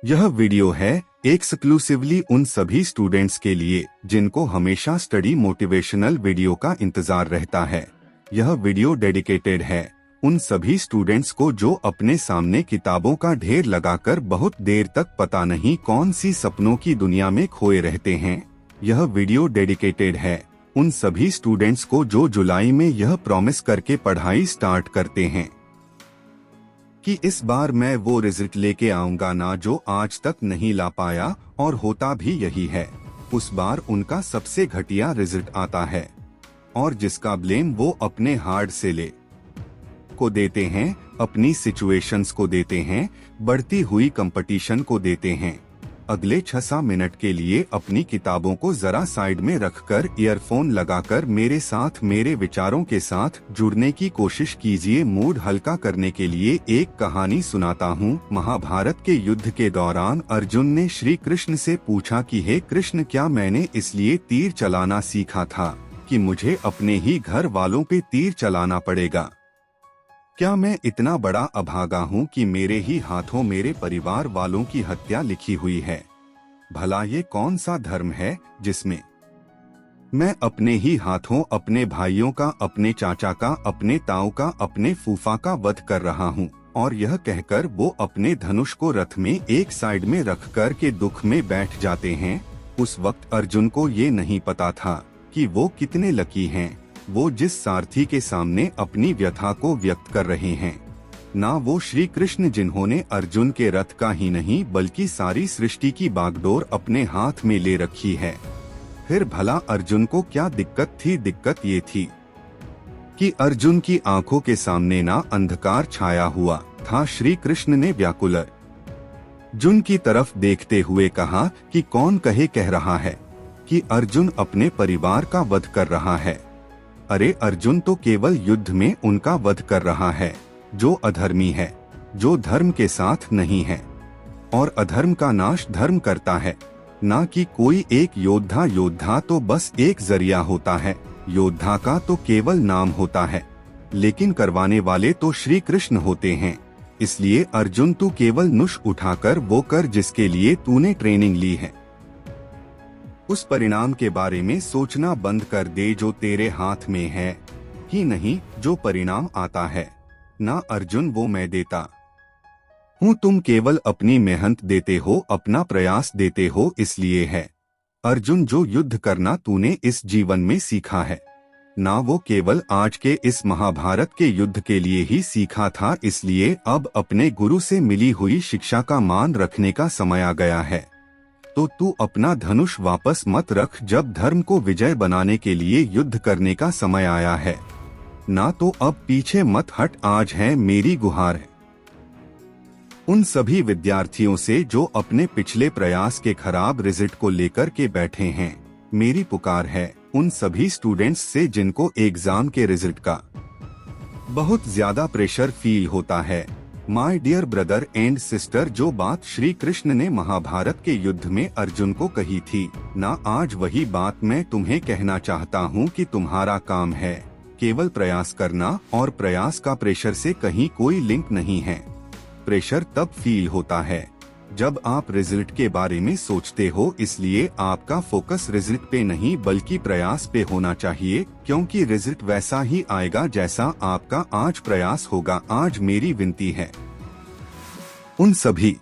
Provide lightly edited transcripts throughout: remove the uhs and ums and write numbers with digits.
यह वीडियो है एक्सक्लूसिवली उन सभी स्टूडेंट्स के लिए जिनको हमेशा स्टडी मोटिवेशनल वीडियो का इंतजार रहता है। यह वीडियो डेडिकेटेड है उन सभी स्टूडेंट्स को जो अपने सामने किताबों का ढेर लगाकर बहुत देर तक पता नहीं कौन सी सपनों की दुनिया में खोए रहते हैं। यह वीडियो डेडिकेटेड है उन सभी स्टूडेंट्स को जो जुलाई में यह प्रॉमिस करके पढ़ाई स्टार्ट करते हैं कि इस बार मैं वो रिजल्ट लेके आऊंगा ना जो आज तक नहीं ला पाया, और होता भी यही है। उस बार उनका सबसे घटिया रिजल्ट आता है और जिसका ब्लेम वो अपने हार्ड से ले को देते हैं, अपनी सिचुएशंस को देते हैं, बढ़ती हुई कंपटीशन को देते हैं। अगले 6 मिनट के लिए अपनी किताबों को जरा साइड में रखकर ईयरफोन लगाकर मेरे साथ मेरे विचारों के साथ जुड़ने की कोशिश कीजिए। मूड हल्का करने के लिए एक कहानी सुनाता हूँ। महाभारत के युद्ध के दौरान अर्जुन ने श्री कृष्ण से पूछा कि हे कृष्ण, क्या मैंने इसलिए तीर चलाना सीखा था कि मुझे अपने ही घर वालों पे तीर चलाना पड़ेगा? क्या मैं इतना बड़ा अभागा हूँ कि मेरे ही हाथों मेरे परिवार वालों की हत्या लिखी हुई है? भला ये कौन सा धर्म है जिसमें मैं अपने ही हाथों अपने भाइयों का, अपने चाचा का, अपने ताऊ का, अपने फूफा का वध कर रहा हूँ? और यह कहकर वो अपने धनुष को रथ में एक साइड में रखकर के दुख में बैठ जाते हैं। उस वक्त अर्जुन को ये नहीं पता था कि वो कितने लकी हैं, वो जिस सारथी के सामने अपनी व्यथा को व्यक्त कर रहे हैं। ना वो श्री कृष्ण जिन्होंने अर्जुन के रथ का ही नहीं बल्कि सारी सृष्टि की बागडोर अपने हाथ में ले रखी है। फिर भला अर्जुन को क्या दिक्कत थी? दिक्कत ये थी कि अर्जुन की आंखों के सामने ना अंधकार छाया हुआ था। श्री कृष्ण ने व्याकुल अर्जुन की तरफ देखते हुए कहा कि कौन कह रहा है कि अर्जुन अपने परिवार का वध कर रहा है? अरे अर्जुन तो केवल युद्ध में उनका वध कर रहा है जो अधर्मी है, जो धर्म के साथ नहीं है। और अधर्म का नाश धर्म करता है, ना कि कोई एक योद्धा। योद्धा तो बस एक जरिया होता है, योद्धा का तो केवल नाम होता है, लेकिन करवाने वाले तो श्री कृष्ण होते हैं। इसलिए अर्जुन, तू केवल नुश उठाकर वो कर जिसके लिए तूने ट्रेनिंग ली है। उस परिणाम के बारे में सोचना बंद कर दे जो तेरे हाथ में है ही नहीं जो परिणाम आता है। ना अर्जुन वो मैं देता हूँ, तुम केवल अपनी मेहनत देते हो, अपना प्रयास देते हो, इसलिए है। अर्जुन, जो युद्ध करना तूने इस जीवन में सीखा है, ना वो केवल आज के इस महाभारत के युद्ध के लिए ही सीखा था। इसलिए अब अपने गुरु से मिली हुई शिक्षा का मान रखने का समय आ गया है। तो तू अपना धनुष वापस मत रख जब धर्म को विजय बनाने के लिए युद्ध करने का समय आया है। ना तो अब पीछे मत हट, आज है मेरी गुहार है उन सभी विद्यार्थियों से जो अपने पिछले प्रयास के खराब रिजल्ट को लेकर के बैठे हैं। मेरी पुकार है उन सभी स्टूडेंट्स से जिनको एग्जाम के रिजल्ट का बहुत ज्यादा प्रेशर फील होता है। My dear brother and sister, जो बात श्री कृष्ण ने महाभारत के युद्ध में अर्जुन को कही थी, ना आज वही बात मैं तुम्हें कहना चाहता हूँ कि तुम्हारा काम है केवल प्रयास करना, और प्रयास का प्रेशर से कहीं कोई लिंक नहीं है। प्रेशर तब फील होता है जब आप रिजल्ट के बारे में सोचते हो, इसलिए आपका फोकस रिजल्ट पे नहीं बल्कि प्रयास पे होना चाहिए, क्योंकि रिजल्ट वैसा ही आएगा जैसा आपका आज प्रयास होगा। आज मेरी विनती है उन सभी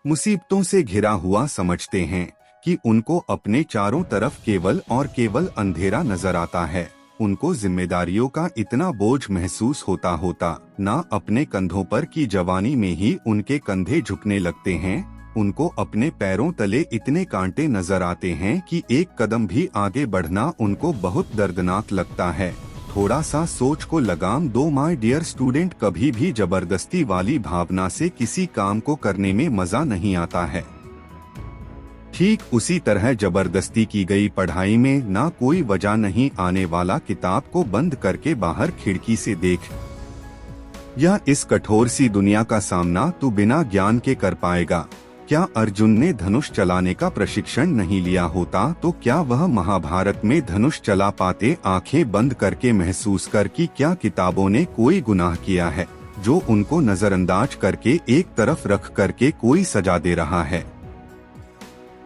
मुसीबतों से घिरा हुआ समझते हैं कि उनको अपने चारों तरफ केवल और केवल अंधेरा नजर आता है, उनको जिम्मेदारियों का इतना बोझ महसूस होता ना अपने कंधों पर की जवानी में ही उनके कंधे झुकने लगते हैं। उनको अपने पैरों तले इतने कांटे नजर आते हैं कि एक कदम भी आगे बढ़ना उनको बहुत दर्दनाक लगता है। थोड़ा सा सोच को लगाम दो माय डियर स्टूडेंट, कभी भी जबरदस्ती वाली भावना से किसी काम को करने में मजा नहीं आता है। ठीक उसी तरह जबरदस्ती की गई पढ़ाई में ना कोई वजह नहीं आने वाला किताब को बंद करके बाहर खिड़की से देख, या इस कठोर सी दुनिया का सामना तू बिना ज्ञान के कर पाएगा। क्या अर्जुन ने धनुष चलाने का प्रशिक्षण नहीं लिया होता तो क्या वह महाभारत में धनुष चला पाते? आंखें बंद करके महसूस कर कि क्या किताबों ने कोई गुनाह किया है? जो उनको नजरअंदाज करके एक तरफ रख करके कोई सजा दे रहा है।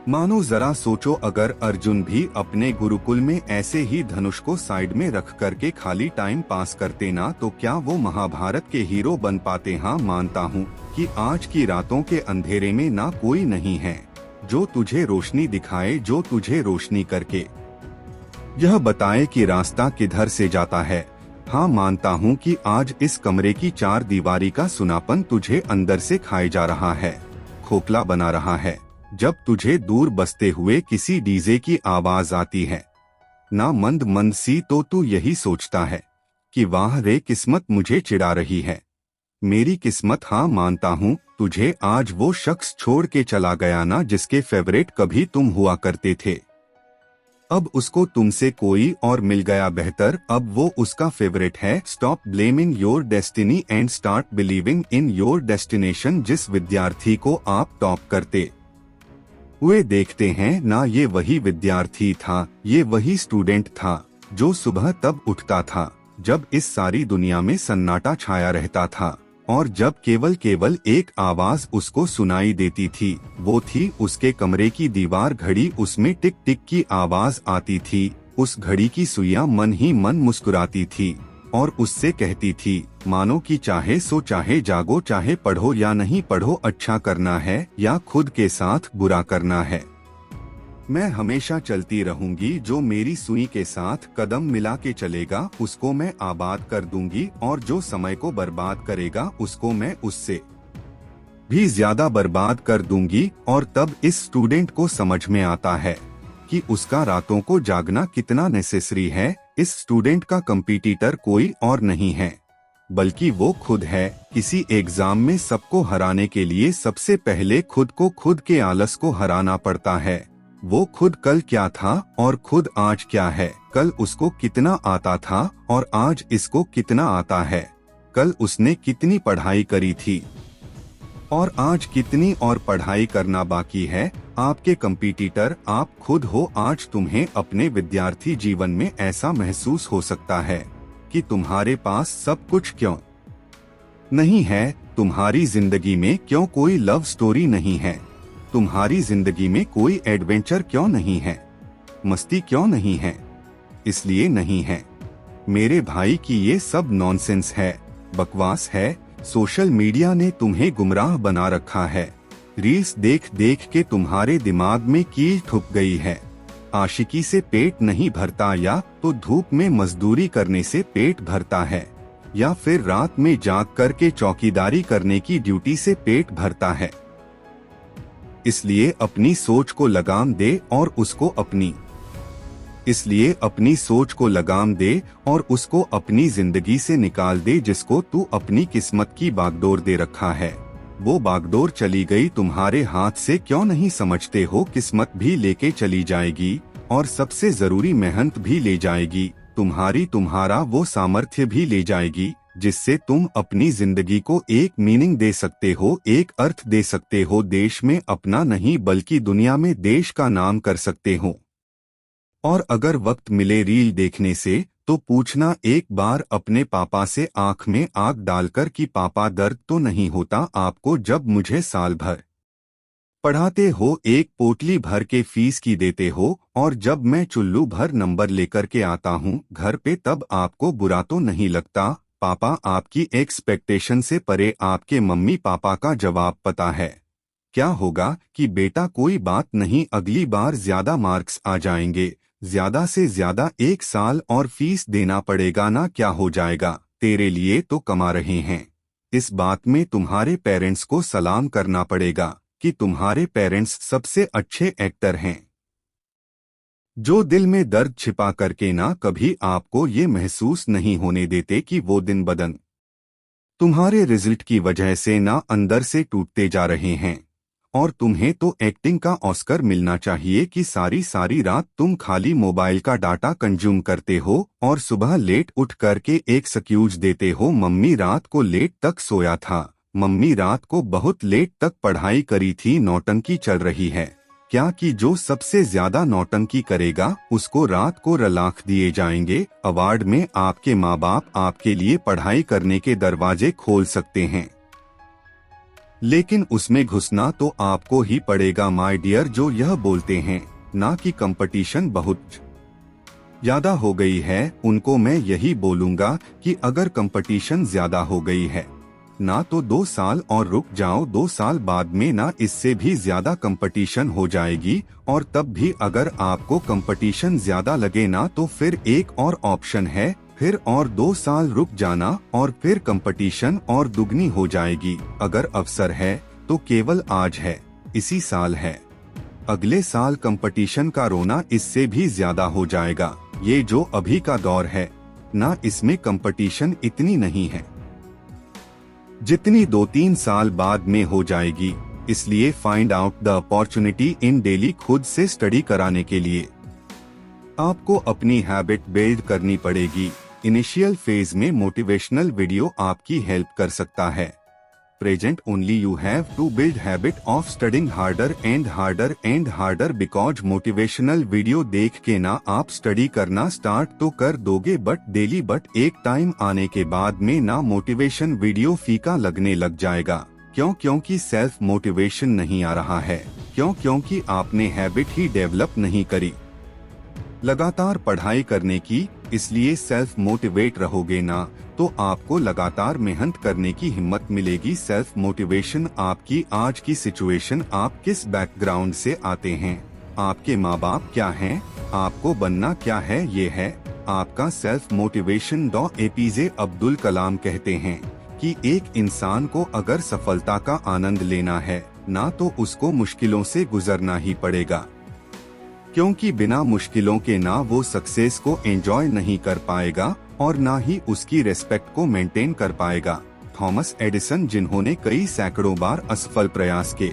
मानो जरा सोचो, अगर अर्जुन भी अपने गुरुकुल में ऐसे ही धनुष को साइड में रख करके खाली टाइम पास करते ना, तो क्या वो महाभारत के हीरो बन पाते। हाँ, मानता हूँ कि आज की रातों के अंधेरे में ना कोई नहीं है जो तुझे रोशनी दिखाए, जो तुझे रोशनी करके यह बताए कि रास्ता किधर से जाता है। हाँ, मानता हूँ कि आज इस कमरे की चार दीवारी का सुनापन तुझे अंदर से खाए जा रहा है, खोखला बना रहा है। जब तुझे दूर बसते हुए किसी डीजे की आवाज आती है ना मंद मंद सी, तो तू यही सोचता है कि वाह रे किस्मत मुझे चिढ़ा रही है, मेरी किस्मत। हाँ, मानता हूँ तुझे आज वो शख्स छोड़ के चला गया ना, जिसके फेवरेट कभी तुम हुआ करते थे। अब उसको तुमसे कोई और मिल गया बेहतर, अब वो उसका फेवरेट है। Stop blaming your destiny and start believing in your destination. जिस विद्यार्थी को आप टॉप करते हुए देखते हैं ना, ये वही विद्यार्थी था, ये वही स्टूडेंट था जो सुबह तब उठता था जब इस सारी दुनिया में सन्नाटा छाया रहता था, और जब केवल एक आवाज उसको सुनाई देती थी, वो थी उसके कमरे की दीवार घड़ी। उसमें टिक टिक की आवाज आती थी, उस घड़ी की सुइयां मन ही मन मुस्कुराती थी और उससे कहती थी, मानो कि चाहे सो चाहे जागो, चाहे पढ़ो या नहीं पढ़ो, अच्छा करना है या खुद के साथ बुरा करना है। मैं हमेशा चलती रहूंगी, जो मेरी सुई के साथ कदम मिला के चलेगा उसको मैं आबाद कर दूंगी, और जो समय को बर्बाद करेगा उसको मैं उससे भी ज्यादा बर्बाद कर दूंगी। और तब इस स्टूडेंट को समझ में आता है कि उसका रातों को जागना कितना नेसेसरी है। इस स्टूडेंट का कंपटीटर कोई और नहीं है बल्कि वो खुद है। किसी एग्जाम में सबको हराने के लिए सबसे पहले खुद को, खुद के आलस को हराना पड़ता है। वो खुद कल क्या था और खुद आज क्या है। कल उसको कितना आता था और आज इसको कितना आता है। कल उसने कितनी पढ़ाई करी थी और आज कितनी और पढ़ाई करना बाकी है। आपके कंपटीटर आप खुद हो। आज तुम्हें अपने विद्यार्थी जीवन में ऐसा महसूस हो सकता है कि तुम्हारे पास सब कुछ क्यों नहीं है, तुम्हारी जिंदगी में क्यों कोई लव स्टोरी नहीं है, तुम्हारी जिंदगी में कोई एडवेंचर क्यों नहीं है, मस्ती क्यों नहीं है। इसलिए नहीं है मेरे भाई कि ये सब नॉनसेंस है, बकवास है। सोशल मीडिया ने तुम्हें गुमराह बना रखा है। रील्स देख देख के तुम्हारे दिमाग में कील ठुक गई है। आशिकी से पेट नहीं भरता, या तो धूप में मजदूरी करने से पेट भरता है, या फिर रात में जाग करके चौकीदारी करने की ड्यूटी से पेट भरता है। इसलिए अपनी सोच को लगाम दे और उसको अपनी सोच को लगाम दे और उसको अपनी जिंदगी से निकाल दे, जिसको तू अपनी किस्मत की बागडोर दे रखा है। वो बागडोर चली गई तुम्हारे हाथ से, क्यों नहीं समझते हो? किस्मत भी लेके चली जाएगी और सबसे जरूरी मेहनत भी ले जाएगी। तुम्हारा वो सामर्थ्य भी ले जाएगी जिससे तुम अपनी जिंदगी को एक मीनिंग दे सकते हो, एक अर्थ दे सकते हो। देश में अपना नहीं बल्कि दुनिया में देश का नाम कर सकते हो। और अगर वक्त मिले रील देखने से, तो पूछना एक बार अपने पापा से आंख में आग डालकर कि पापा दर्द तो नहीं होता आपको जब मुझे साल भर पढ़ाते हो, एक पोटली भर के फीस की देते हो, और जब मैं चुल्लू भर नंबर लेकर के आता हूँ घर पे तब आपको बुरा तो नहीं लगता? पापा आपकी एक्सपेक्टेशन से परे आपके मम्मी पापा का जवाब पता है क्या होगा कि बेटा कोई बात नहीं, अगली बार ज्यादा मार्क्स आ जाएंगे, ज्यादा से ज्यादा 1 साल और फीस देना पड़ेगा ना, क्या हो जाएगा, तेरे लिए तो कमा रहे हैं। इस बात में तुम्हारे पेरेंट्स को सलाम करना पड़ेगा कि तुम्हारे पेरेंट्स सबसे अच्छे एक्टर हैं, जो दिल में दर्द छिपा करके ना कभी आपको ये महसूस नहीं होने देते कि वो दिन बदन तुम्हारे रिजल्ट की वजह से ना अंदर से टूटते जा रहे हैं। और तुम्हें तो एक्टिंग का ऑस्कर मिलना चाहिए कि सारी सारी रात तुम खाली मोबाइल का डाटा कंज्यूम करते हो और सुबह लेट उठ करके एक एक्सक्यूज देते हो, मम्मी रात को लेट तक सोया था, मम्मी रात को बहुत लेट तक पढ़ाई करी थी, नौटंकी चल रही है। क्या कि जो सबसे ज्यादा नौटंकी करेगा उसको रात को रलाख दिए जाएंगे। अवार्ड में आपके माँ बाप आपके लिए पढ़ाई करने के दरवाजे खोल सकते हैं, लेकिन उसमें घुसना तो आपको ही पड़ेगा माय डियर। जो यह बोलते हैं ना कि कंपटीशन बहुत ज्यादा हो गई है, उनको मैं यही बोलूंगा कि अगर कंपटीशन ज्यादा हो गई है ना तो 2 साल और रुक जाओ, 2 साल बाद में ना इससे भी ज्यादा कंपटीशन हो जाएगी। और तब भी अगर आपको कंपटीशन ज्यादा लगे ना तो फिर एक और ऑप्शन है, फिर और 2 साल रुक जाना और फिर कंपटीशन और दुगनी हो जाएगी। अगर अवसर है तो केवल आज है, इसी साल है, अगले साल कंपटीशन का रोना इससे भी ज्यादा हो जाएगा। ये जो अभी का दौर है ना, इसमें कंपटीशन इतनी नहीं है जितनी 2-3 साल बाद में हो जाएगी। इसलिए find out the opportunity in daily. खुद से स्टडी कराने के लिए आपको अपनी हैबिट बिल्ड करनी पड़ेगी। इनिशियल फेज में मोटिवेशनल वीडियो आपकी हेल्प कर सकता है। Present only you have to build habit of studying harder and harder and harder, because motivational video देख के ना आप स्टडी करना स्टार्ट तो कर दोगे बट एक टाइम आने के बाद में ना मोटिवेशन वीडियो फीका लगने लग जाएगा। क्योंकि सेल्फ मोटिवेशन नहीं आ रहा है, क्योंकि आपने हैबिट ही डेवलप नहीं करी लगातार पढ़ाई करने की। इसलिए सेल्फ मोटिवेट रहोगे ना तो आपको लगातार मेहनत करने की हिम्मत मिलेगी। सेल्फ मोटिवेशन आपकी आज की सिचुएशन, आप किस बैकग्राउंड से आते हैं, आपके माँ बाप क्या हैं, आपको बनना क्या है, ये है आपका सेल्फ मोटिवेशन। डॉ एपीजे अब्दुल कलाम कहते हैं कि एक इंसान को अगर सफलता का आनंद लेना है ना तो उसको मुश्किलों से गुजरना ही पड़ेगा, क्योंकि बिना मुश्किलों के ना वो सक्सेस को एंजॉय नहीं कर पाएगा और ना ही उसकी रेस्पेक्ट को मेंटेन कर पाएगा। थॉमस एडिसन, जिन्होंने कई सैकड़ों बार असफल प्रयास के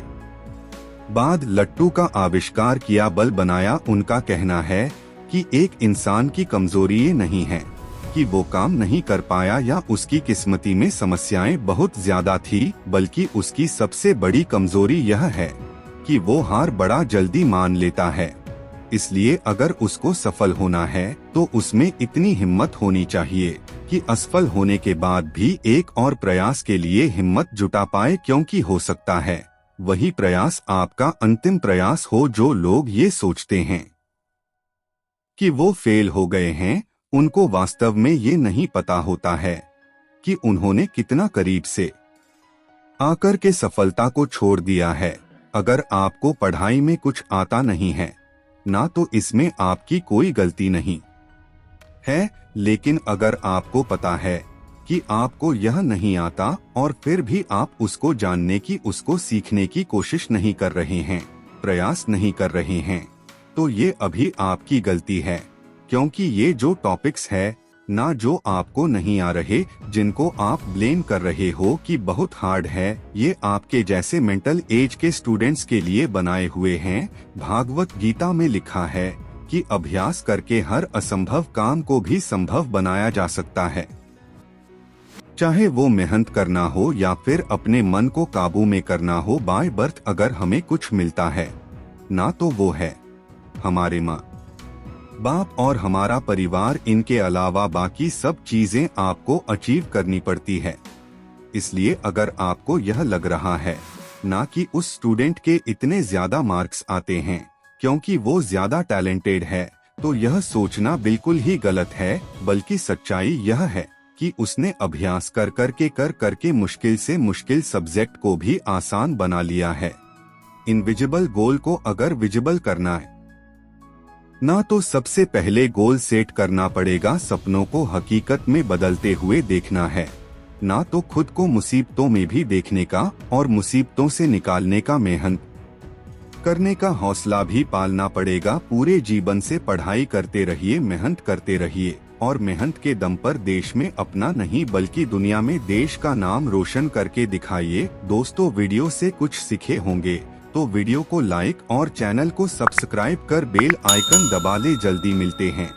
बाद लट्टू का आविष्कार किया, बल्ब बनाया, उनका कहना है कि एक इंसान की कमजोरी ये नहीं है कि वो काम नहीं कर पाया या उसकी किस्मती में समस्याएं बहुत ज्यादा थी, बल्कि उसकी सबसे बड़ी कमजोरी यह है कि वो हार बड़ा जल्दी मान लेता है। इसलिए अगर उसको सफल होना है तो उसमें इतनी हिम्मत होनी चाहिए कि असफल होने के बाद भी एक और प्रयास के लिए हिम्मत जुटा पाए, क्योंकि हो सकता है वही प्रयास आपका अंतिम प्रयास हो। जो लोग ये सोचते हैं कि वो फेल हो गए हैं, उनको वास्तव में ये नहीं पता होता है कि उन्होंने कितना करीब से आकर के सफलता को छोड़ दिया है। अगर आपको पढ़ाई में कुछ आता नहीं है ना तो इसमें आपकी कोई गलती नहीं है, लेकिन अगर आपको पता है कि आपको यह नहीं आता और फिर भी आप उसको जानने की, उसको सीखने की कोशिश नहीं कर रहे हैं, प्रयास नहीं कर रहे हैं, तो ये अभी आपकी गलती है। क्योंकि ये जो टॉपिक्स है ना जो आपको नहीं आ रहे, जिनको आप ब्लेम कर रहे हो कि बहुत हार्ड है, ये आपके जैसे मेंटल एज के स्टूडेंट्स के लिए बनाए हुए हैं। भागवत गीता में लिखा है कि अभ्यास करके हर असंभव काम को भी संभव बनाया जा सकता है। चाहे वो मेहनत करना हो या फिर अपने मन को काबू में करना हो। बाय बर्थ अगर हमें कुछ मिलता है ना तो वो है हमारे माँ बाप और हमारा परिवार, इनके अलावा बाकी सब चीजें आपको अचीव करनी पड़ती है। इसलिए अगर आपको यह लग रहा है ना कि उस स्टूडेंट के इतने ज्यादा मार्क्स आते हैं क्योंकि वो ज्यादा टैलेंटेड है, तो यह सोचना बिल्कुल ही गलत है। बल्कि सच्चाई यह है कि उसने अभ्यास कर करके मुश्किल से मुश्किल सब्जेक्ट को भी आसान बना लिया है। इनविजिबल गोल को अगर विजिबल करना है ना तो सबसे पहले गोल सेट करना पड़ेगा। सपनों को हकीकत में बदलते हुए देखना है ना तो खुद को मुसीबतों में भी देखने का और मुसीबतों से निकालने का मेहनत करने का हौसला भी पालना पड़ेगा। पूरे जीवन से पढ़ाई करते रहिए, मेहनत करते रहिए और मेहनत के दम पर देश में अपना नहीं बल्कि दुनिया में देश का नाम रोशन करके दिखाइए। दोस्तों, वीडियो से कुछ सीखे होंगे तो वीडियो को लाइक और चैनल को सब्सक्राइब कर बेल आइकन दबा ले। जल्दी मिलते हैं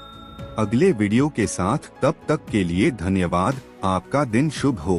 अगले वीडियो के साथ, तब तक के लिए धन्यवाद। आपका दिन शुभ हो।